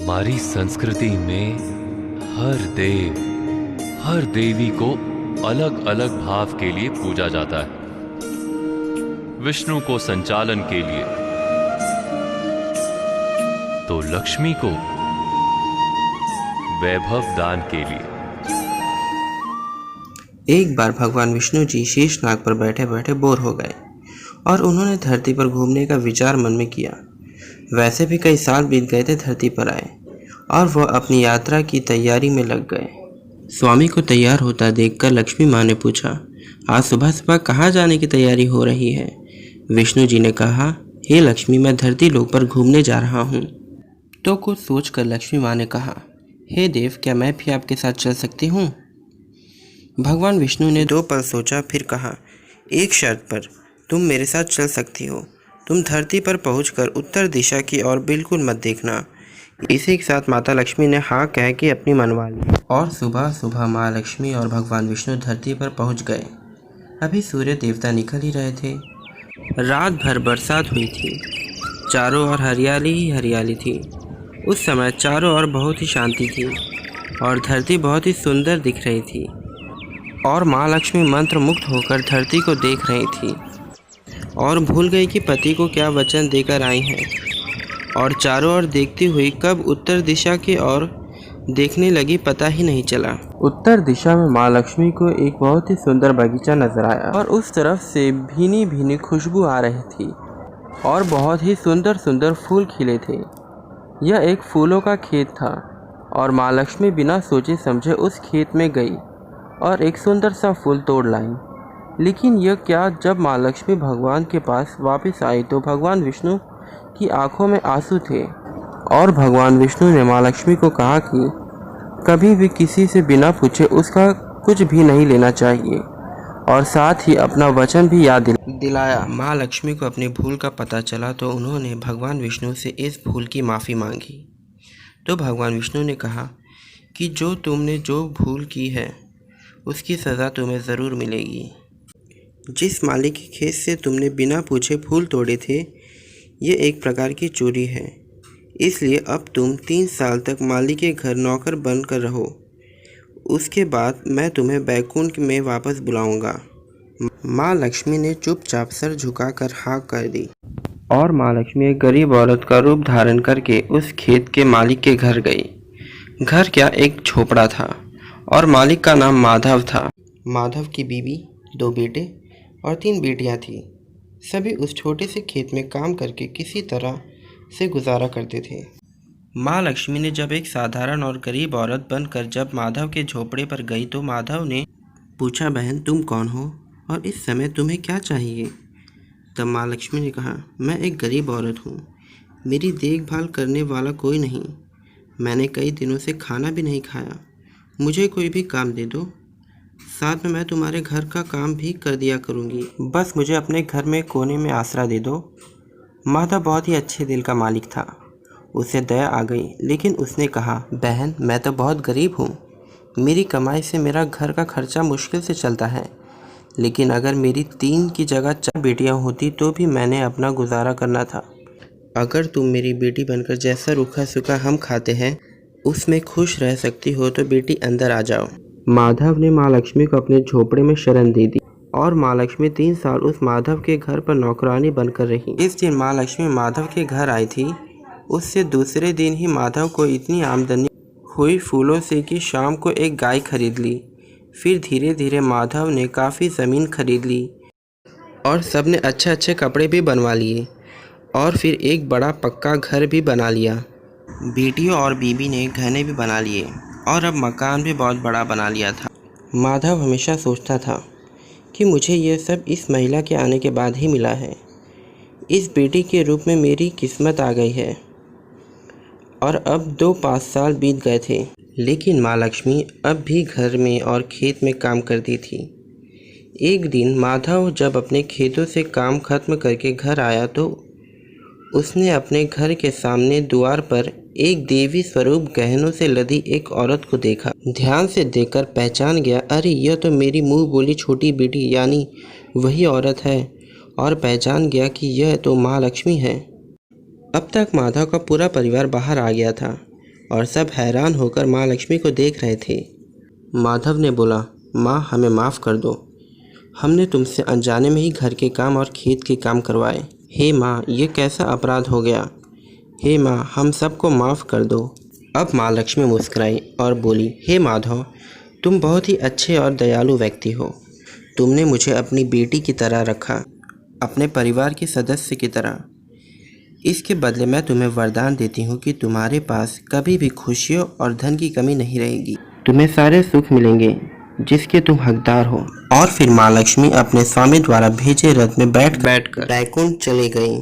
हमारी संस्कृति में हर देव, हर देवी को अलग अलग भाव के लिए पूजा जाता है। विष्णु को संचालन के लिए, तो लक्ष्मी को वैभव दान के लिए। एक बार भगवान विष्णु जी शेषनाग पर बैठे बैठे बोर हो गए और उन्होंने धरती पर घूमने का विचार मन में किया। वैसे भी कई साल बीत गए थे धरती पर आए और वह अपनी यात्रा की तैयारी में लग गए। स्वामी को तैयार होता देखकर लक्ष्मी माँ ने पूछा, आज सुबह सुबह कहाँ जाने की तैयारी हो रही है? विष्णु जी ने कहा, हे लक्ष्मी, मैं धरती लोक पर घूमने जा रहा हूँ। तो कुछ सोचकर लक्ष्मी माँ ने कहा, हे देव, क्या मैं भी आपके साथ चल सकती हूँ? भगवान विष्णु ने 2 पल सोचा, फिर कहा, एक शर्त पर तुम मेरे साथ चल सकती हो। तुम धरती पर पहुंचकर उत्तर दिशा की ओर बिल्कुल मत देखना। इसी के साथ माता लक्ष्मी ने हाँ कह के अपनी मनवा ली और सुबह सुबह माँ लक्ष्मी और भगवान विष्णु धरती पर पहुंच गए। अभी सूर्य देवता निकल ही रहे थे। रात भर बरसात हुई थी, चारों ओर हरियाली ही हरियाली थी। उस समय चारों ओर बहुत ही शांति थी और धरती बहुत ही सुंदर दिख रही थी और माँ लक्ष्मी मंत्र मुक्त होकर धरती को देख रही थी और भूल गई कि पति को क्या वचन देकर आई हैं और चारों ओर देखती हुई कब उत्तर दिशा की ओर देखने लगी पता ही नहीं चला। उत्तर दिशा में माँ लक्ष्मी को एक बहुत ही सुंदर बगीचा नजर आया और उस तरफ से भीनी भीनी खुशबू आ रही थी और बहुत ही सुंदर सुंदर फूल खिले थे। यह एक फूलों का खेत था और माँ लक्ष्मी बिना सोचे समझे उस खेत में गई और एक सुंदर सा फूल तोड़ लाई। लेकिन यह क्या, जब माँ लक्ष्मी भगवान के पास वापस आई तो भगवान विष्णु की आंखों में आंसू थे और भगवान विष्णु ने माँ लक्ष्मी को कहा कि कभी भी किसी से बिना पूछे उसका कुछ भी नहीं लेना चाहिए और साथ ही अपना वचन भी याद दिलाया। माँ लक्ष्मी को अपनी भूल का पता चला तो उन्होंने भगवान विष्णु से इस भूल की माफ़ी मांगी। तो भगवान विष्णु ने कहा कि जो तुमने जो भूल की है उसकी सज़ा तुम्हें ज़रूर मिलेगी। जिस माली के खेत से तुमने बिना पूछे फूल तोड़े थे, ये एक प्रकार की चोरी है। इसलिए अब तुम 3 साल तक माली के घर नौकर बनकर रहो। उसके बाद मैं तुम्हें बैकुंठ में वापस बुलाऊंगा। माँ लक्ष्मी ने चुपचाप सर झुकाकर हाँ कर दी और माँ लक्ष्मी एक गरीब औरत का रूप धारण करके उस खेत के मालिक के घर गई। घर क्या, एक झोपड़ा था और मालिक का नाम माधव था। माधव की बीवी, 2 बेटे और 3 बेटियां थीं। सभी उस छोटे से खेत में काम करके किसी तरह से गुजारा करते थे। माँ लक्ष्मी ने जब एक साधारण और गरीब औरत बनकर जब माधव के झोपड़े पर गई तो माधव ने पूछा, बहन तुम कौन हो और इस समय तुम्हें क्या चाहिए? तब माँ लक्ष्मी ने कहा, मैं एक गरीब औरत हूँ, मेरी देखभाल करने वाला कोई नहीं, मैंने कई दिनों से खाना भी नहीं खाया, मुझे कोई भी काम दे दो, साथ में मैं तुम्हारे घर का काम भी कर दिया करूँगी, बस मुझे अपने घर में कोने में आसरा दे दो। माधव बहुत ही अच्छे दिल का मालिक था, उसे दया आ गई, लेकिन उसने कहा, बहन मैं तो बहुत गरीब हूँ, मेरी कमाई से मेरा घर का खर्चा मुश्किल से चलता है, लेकिन अगर मेरी 3 की जगह 4 बेटियाँ होती तो भी मैंने अपना गुजारा करना था। अगर तुम मेरी बेटी बनकर जैसा रूखा सूखा हम खाते हैं उसमें खुश रह सकती हो तो बेटी अंदर आ जाओ। माधव ने माँ लक्ष्मी को अपने झोपड़े में शरण दे दी और माँ लक्ष्मी 3 साल उस माधव के घर पर नौकरानी बनकर रही। इस दिन माँ लक्ष्मी माधव के घर आई थी। उससे दूसरे दिन ही माधव को इतनी आमदनी हुई फूलों से कि शाम को एक गाय खरीद ली। फिर धीरे धीरे माधव ने काफ़ी ज़मीन खरीद ली और सब ने अच्छे अच्छे कपड़े भी बनवा लिए और फिर एक बड़ा पक्का घर भी बना लिया। बेटियों और बीबी ने गहने भी बना लिए और अब मकान भी बहुत बड़ा बना लिया था। माधव हमेशा सोचता था कि मुझे यह सब इस महिला के आने के बाद ही मिला है। इस बेटी के रूप में मेरी किस्मत आ गई है। और अब 2-5 साल बीत गए थे, लेकिन माँ लक्ष्मी अब भी घर में और खेत में काम करती थी। एक दिन माधव जब अपने खेतों से काम खत्म करके घर आया तो उसने अपने घर के सामने द्वार पर एक देवी स्वरूप गहनों से लदी एक औरत को देखा। ध्यान से देखकर पहचान गया, अरे यह तो मेरी मुंह बोली छोटी बेटी यानी वही औरत है, और पहचान गया कि यह तो माँ लक्ष्मी है। अब तक माधव का पूरा परिवार बाहर आ गया था। और सब हैरान होकर माँ लक्ष्मी को देख रहे थे। माधव ने बोला, माँ हमें माफ़ कर दो, हमने तुमसे अनजाने में ही घर के काम और खेत के काम करवाए। हे माँ, ये कैसा अपराध हो गया। हे माँ, हम सबको माफ़ कर दो। अब माँ लक्ष्मी मुस्कुराई और बोली, हे माधव, तुम बहुत ही अच्छे और दयालु व्यक्ति हो। तुमने मुझे अपनी बेटी की तरह रखा, अपने परिवार के सदस्य की तरह। इसके बदले मैं तुम्हें वरदान देती हूँ कि तुम्हारे पास कभी भी खुशियों और धन की कमी नहीं रहेगी। तुम्हें सारे सुख मिलेंगे जिसके तुम हकदार हो। और फिर माँ लक्ष्मी अपने स्वामी द्वारा भेजे रथ में बैठकर बैकुंठ चली गई।